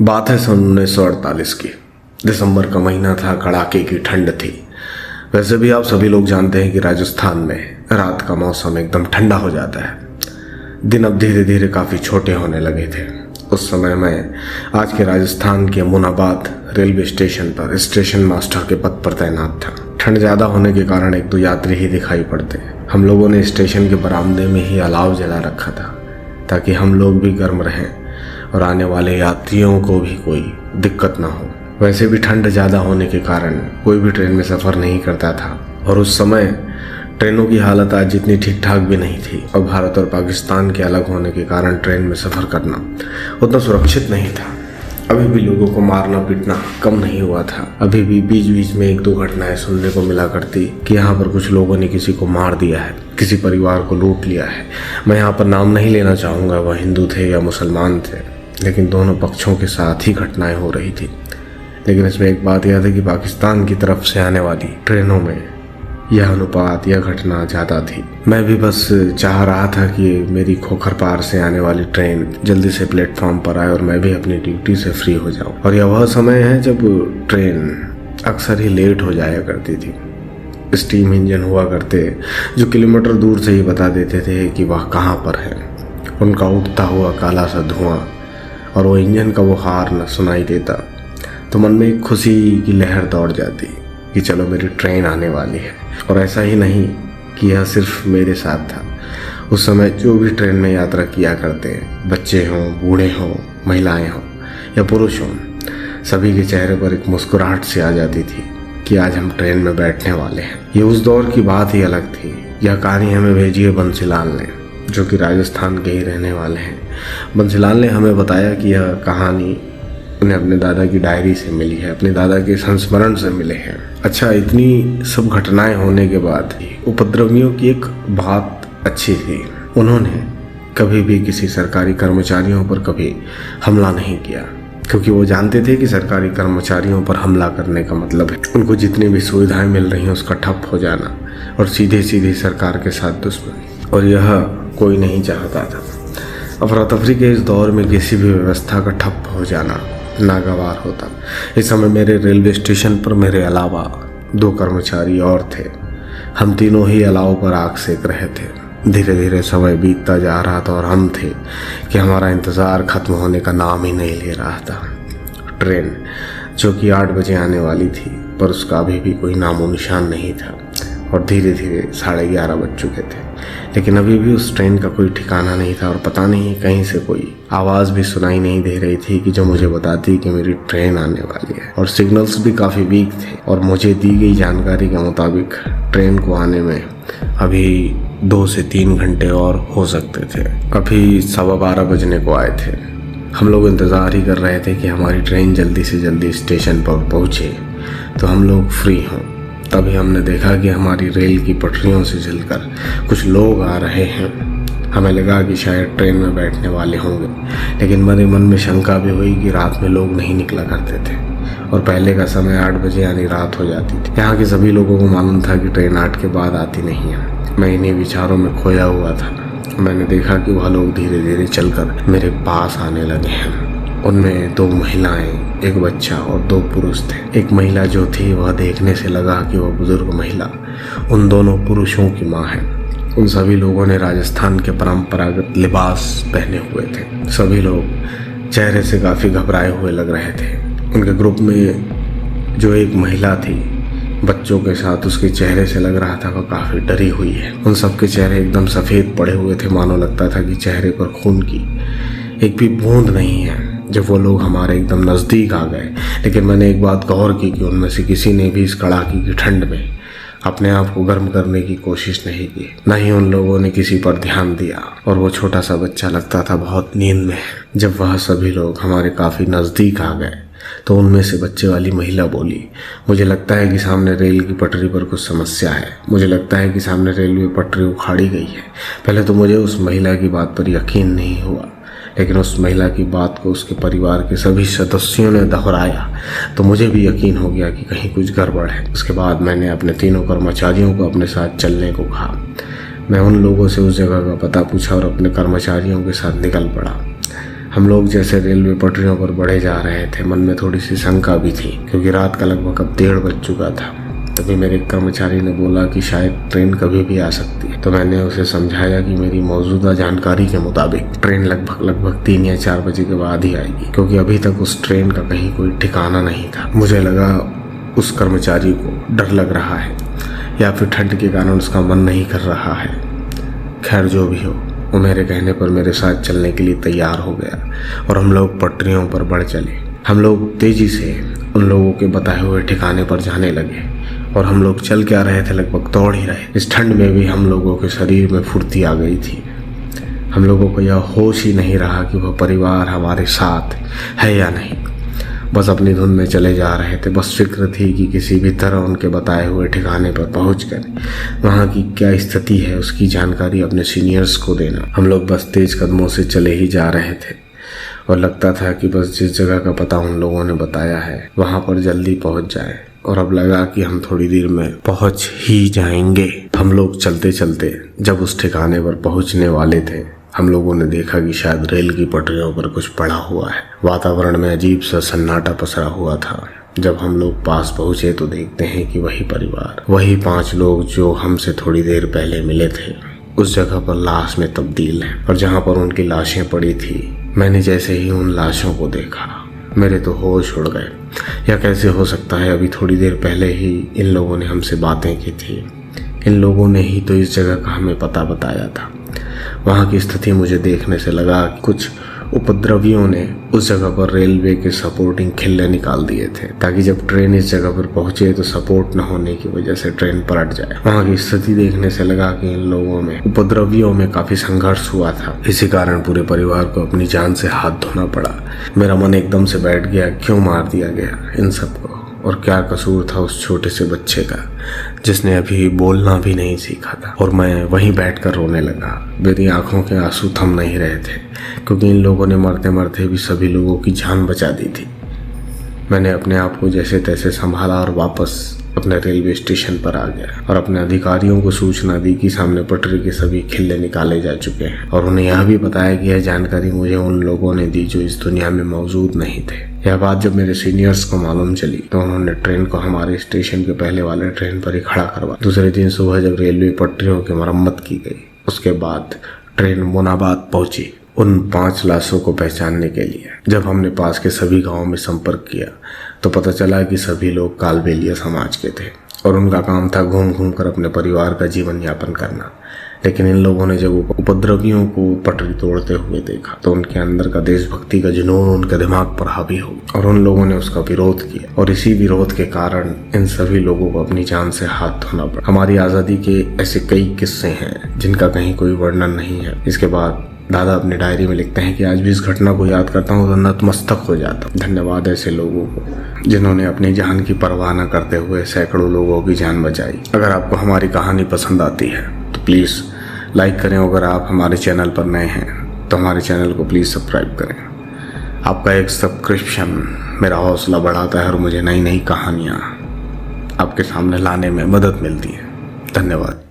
बात है सन 1948 की। दिसंबर का महीना था, कड़ाके की ठंड थी। वैसे भी आप सभी लोग जानते हैं कि राजस्थान में रात का मौसम एकदम ठंडा हो जाता है। दिन अब धीरे धीरे काफ़ी छोटे होने लगे थे। उस समय मैं आज के राजस्थान के मुनाबाद रेलवे स्टेशन पर स्टेशन मास्टर के पद पर तैनात था। ठंड ज़्यादा होने के कारण एक दो यात्री ही दिखाई पड़ते। हम लोगों ने स्टेशन के बरामदे में ही अलाव जला रखा था ताकि हम लोग भी गर्म रहें और आने वाले यात्रियों को भी कोई दिक्कत ना हो। वैसे भी ठंड ज़्यादा होने के कारण कोई भी ट्रेन में सफ़र नहीं करता था और उस समय ट्रेनों की हालत आज जितनी ठीक ठाक भी नहीं थी और भारत और पाकिस्तान के अलग होने के कारण ट्रेन में सफ़र करना उतना सुरक्षित नहीं था। अभी भी लोगों को मारना पीटना कम नहीं हुआ था। अभी भी बीच बीच में एक दो घटनाएं सुनने को मिला करती कि यहाँ पर कुछ लोगों ने किसी को मार दिया है, किसी परिवार को लूट लिया है। मैं यहाँ पर नाम नहीं लेना चाहूँगा, वह हिंदू थे या मुसलमान थे, लेकिन दोनों पक्षों के साथ ही घटनाएं हो रही थी। लेकिन इसमें एक बात यह थी कि पाकिस्तान की तरफ से आने वाली ट्रेनों में यह अनुपात, यह घटना ज़्यादा थी। मैं भी बस चाह रहा था कि मेरी खोखर पार से आने वाली ट्रेन जल्दी से प्लेटफॉर्म पर आए और मैं भी अपनी ड्यूटी से फ्री हो जाऊं। और यह वह समय है जब ट्रेन अक्सर ही लेट हो जाया करती थी। स्टीम इंजन हुआ करते जो किलोमीटर दूर से ही बता देते थे कि वह कहाँ पर है। उनका उठता हुआ काला सा धुआं और वो इंजन का वो हार न सुनाई देता तो मन में एक खुशी की लहर दौड़ जाती कि चलो मेरी ट्रेन आने वाली है। और ऐसा ही नहीं कि यह सिर्फ मेरे साथ था। उस समय जो भी ट्रेन में यात्रा किया करते हैं, बच्चे हों, बूढ़े हों, महिलाएं हों या पुरुष हों, सभी के चेहरे पर एक मुस्कुराहट सी आ जाती थी कि आज हम ट्रेन में बैठने वाले हैं। ये उस दौर की बात ही अलग थी। यह कहानी हमें भेजी है बंसीलाल ने, जो कि राजस्थान के ही रहने वाले हैं। बंसीलाल ने हमें बताया कि यह कहानी उन्हें अपने दादा की डायरी से मिली है, अपने दादा के संस्मरण से मिले हैं। अच्छा, इतनी सब घटनाएं होने के बाद उपद्रवियों की एक बात अच्छी थी, उन्होंने कभी भी किसी सरकारी कर्मचारियों पर कभी हमला नहीं किया, क्योंकि वो जानते थे कि सरकारी कर्मचारियों पर हमला करने का मतलब है उनको जितनी भी सुविधाएं मिल रही हैं उसका ठप हो जाना और सीधे सीधे सरकार के साथ दुश्मनी। और यह कोई नहीं चाहता था। अफरा तफरी के इस दौर में किसी भी व्यवस्था का ठप हो जाना नागवार होता। इस समय मेरे रेलवे स्टेशन पर मेरे अलावा दो कर्मचारी और थे। हम तीनों ही अलाव पर आग सेक रहे थे। धीरे धीरे समय बीतता जा रहा था और हम थे कि हमारा इंतज़ार खत्म होने का नाम ही नहीं ले रहा था। ट्रेन जो कि 8 बजे आने वाली थी, पर उसका अभी भी कोई नामो निशान नहीं था और धीरे धीरे 11:30 बज चुके थे। लेकिन अभी भी उस ट्रेन का कोई ठिकाना नहीं था और पता नहीं कहीं से कोई आवाज़ भी सुनाई नहीं दे रही थी कि जो मुझे बताती कि मेरी ट्रेन आने वाली है। और सिग्नल्स भी काफ़ी वीक थे और मुझे दी गई जानकारी के मुताबिक ट्रेन को आने में अभी 2 से 3 घंटे और हो सकते थे। अभी 12:15 बजने को आए थे। हम लोग इंतज़ार ही कर रहे थे कि हमारी ट्रेन जल्दी से जल्दी स्टेशन पर पहुँचे तो हम लोग फ्री हों। तभी हमने देखा कि हमारी रेल की पटरियों से चलकर कुछ लोग आ रहे हैं। हमें लगा कि शायद ट्रेन में बैठने वाले होंगे, लेकिन मेरे मन में शंका भी हुई कि रात में लोग नहीं निकला करते थे और पहले का समय 8 बजे यानी रात हो जाती थी। यहाँ के सभी लोगों को मालूम था कि ट्रेन 8 के बाद आती नहीं है। मैं इन्हीं विचारों में खोया हुआ था। मैंने देखा कि वह लोग धीरे धीरे चलकर मेरे पास आने लगे हैं। उनमें 2 महिलाएं, एक बच्चा और 2 पुरुष थे। एक महिला जो थी वह देखने से लगा कि वह बुजुर्ग महिला उन दोनों पुरुषों की माँ है। उन सभी लोगों ने राजस्थान के परंपरागत लिबास पहने हुए थे। सभी लोग चेहरे से काफ़ी घबराए हुए लग रहे थे। उनके ग्रुप में जो एक महिला थी बच्चों के साथ, उसके चेहरे से लग रहा था वह काफ़ी डरी हुई है। उन सबके चेहरे एकदम सफ़ेद पड़े हुए थे, मानो लगता था कि चेहरे पर खून की एक भी बूंद नहीं है। जब वो लोग हमारे एकदम नज़दीक आ गए, लेकिन मैंने एक बात गौर की कि उनमें से किसी ने भी इस कड़ाके की ठंड में अपने आप को गर्म करने की कोशिश नहीं की। न ही उन लोगों ने किसी पर ध्यान दिया और वो छोटा सा बच्चा लगता था बहुत नींद में है। जब वह सभी लोग हमारे काफ़ी नज़दीक आ गए तो उनमें से बच्चे वाली महिला बोली, मुझे लगता है कि सामने रेल की पटरी पर कुछ समस्या है। मुझे लगता है कि सामने रेलवे पटरी उखाड़ी गई है। पहले तो मुझे उस महिला की बात पर यकीन नहीं हुआ, लेकिन उस महिला की बात को उसके परिवार के सभी सदस्यों ने दोहराया तो मुझे भी यकीन हो गया कि कहीं कुछ गड़बड़ है। उसके बाद मैंने अपने तीनों कर्मचारियों को अपने साथ चलने को कहा। मैं उन लोगों से उस जगह का पता पूछा और अपने कर्मचारियों के साथ निकल पड़ा। हम लोग जैसे रेलवे पटरियों पर बढ़े जा रहे थे, मन में थोड़ी सी शंका भी थी, क्योंकि रात का लगभग अब 1:30 बज चुका था। तभी मेरे एक कर्मचारी ने बोला कि शायद ट्रेन कभी भी आ सकती है। तो मैंने उसे समझाया कि मेरी मौजूदा जानकारी के मुताबिक ट्रेन लगभग 3 या 4 बजे के बाद ही आएगी, क्योंकि अभी तक उस ट्रेन का कहीं कोई ठिकाना नहीं था। मुझे लगा उस कर्मचारी को डर लग रहा है या फिर ठंड के कारण उसका मन नहीं कर रहा है। खैर जो भी हो, वो मेरे कहने पर मेरे साथ चलने के लिए तैयार हो गया और हम लोग पटरियों पर बढ़ चले। हम लोग तेजी से उन लोगों के बताए हुए ठिकाने पर जाने लगे और हम लोग चल क्या रहे थे, लगभग दौड़ ही रहे। इस ठंड में भी हम लोगों के शरीर में फुर्ती आ गई थी। हम लोगों को यह होश ही नहीं रहा कि वह परिवार हमारे साथ है या नहीं। बस अपनी धुन में चले जा रहे थे। बस फिक्र थी कि किसी भी तरह उनके बताए हुए ठिकाने पर पहुंचकर वहां की क्या स्थिति है उसकी जानकारी अपने सीनियर्स को देना। हम लोग बस तेज कदमों से चले ही जा रहे थे और लगता था कि बस जिस जगह का पता उन लोगों ने बताया है वहां पर जल्दी पहुंच जाए। और अब लगा कि हम थोड़ी देर में पहुंच ही जाएंगे। हम लोग चलते चलते जब उस ठिकाने पर पहुंचने वाले थे, हम लोगों ने देखा कि शायद रेल की पटरियों पर कुछ पड़ा हुआ है। वातावरण में अजीब सा सन्नाटा पसरा हुआ था। जब हम लोग पास पहुंचे तो देखते हैं कि वही परिवार, वही 5 लोग जो हमसे थोड़ी देर पहले मिले थे, उस जगह पर लाश में तब्दील है। और जहां पर उनकी लाशें पड़ी थी, मैंने जैसे ही उन लाशों को देखा, मेरे तो होश उड़ गए। या कैसे हो सकता है, अभी थोड़ी देर पहले ही इन लोगों ने हमसे बातें की थी। इन लोगों ने ही तो इस जगह का हमें पता बताया था। वहाँ की स्थिति मुझे देखने से लगा कि कुछ उपद्रवियों ने उस जगह पर रेलवे के सपोर्टिंग खिल्ले निकाल दिए थे, ताकि जब ट्रेन इस जगह पर पहुंचे तो सपोर्ट न होने की वजह से ट्रेन पलट जाए। वहाँ की स्थिति देखने से लगा कि इन लोगों में, उपद्रवियों में काफी संघर्ष हुआ था। इसी कारण पूरे परिवार को अपनी जान से हाथ धोना पड़ा। मेरा मन एकदम से बैठ गया, क्यों मार दिया गया इन सबको, और क्या कसूर था उस छोटे से बच्चे का जिसने अभी बोलना भी नहीं सीखा था। और मैं वहीं बैठकर रोने लगा। मेरी आंखों के आंसू थम नहीं रहे थे, क्योंकि इन लोगों ने मरते मरते भी सभी लोगों की जान बचा दी थी। मैंने अपने आप को जैसे तैसे संभाला और वापस अपने रेलवे स्टेशन पर आ गया और अपने अधिकारियों को सूचना दी कि सामने पटरी के सभी खिल्ले निकाले जा चुके हैं। और उन्हें यह भी बताया कि यह जानकारी मुझे उन लोगों ने दी जो इस दुनिया में मौजूद नहीं थे। यह बात जब मेरे सीनियर्स को मालूम चली तो उन्होंने ट्रेन को हमारे स्टेशन के पहले वाले ट्रेन पर ही खड़ा करवा। दूसरे दिन सुबह जब रेलवे पटरियों की मरम्मत की गई, उसके बाद ट्रेन मोनाबाद पहुंची उन 5 लाशों को पहचानने के लिए। जब हमने पास के सभी गांवों में संपर्क किया तो पता चला कि सभी लोग कालबेलिया समाज के थे और उनका काम था घूम घूम कर अपने परिवार का जीवन यापन करना। लेकिन इन लोगों ने जब उपद्रवियों को पटरी तोड़ते हुए देखा तो उनके अंदर का देशभक्ति का जुनून उनके दिमाग पर हावी हो और उन लोगों ने उसका विरोध किया। और इसी विरोध के कारण इन सभी लोगों को अपनी जान से हाथ धोना पड़ा। हमारी आज़ादी के ऐसे कई किस्से हैं जिनका कहीं कोई वर्णन नहीं है। इसके बाद दादा अपनी डायरी में लिखते हैं कि आज भी इस घटना को याद करता हूँ तो नतमस्तक हो जाता हूँ। धन्यवाद ऐसे लोगों को जिन्होंने अपनी जान की परवाह न करते हुए सैकड़ों लोगों की जान बचाई। अगर आपको हमारी कहानी पसंद आती है तो प्लीज़ लाइक करें। अगर आप हमारे चैनल पर नए हैं तो हमारे चैनल को प्लीज़ सब्सक्राइब करें। आपका एक सब्सक्रिप्शन मेरा हौसला बढ़ाता है और मुझे नई नई कहानियाँ आपके सामने लाने में मदद मिलती है। धन्यवाद।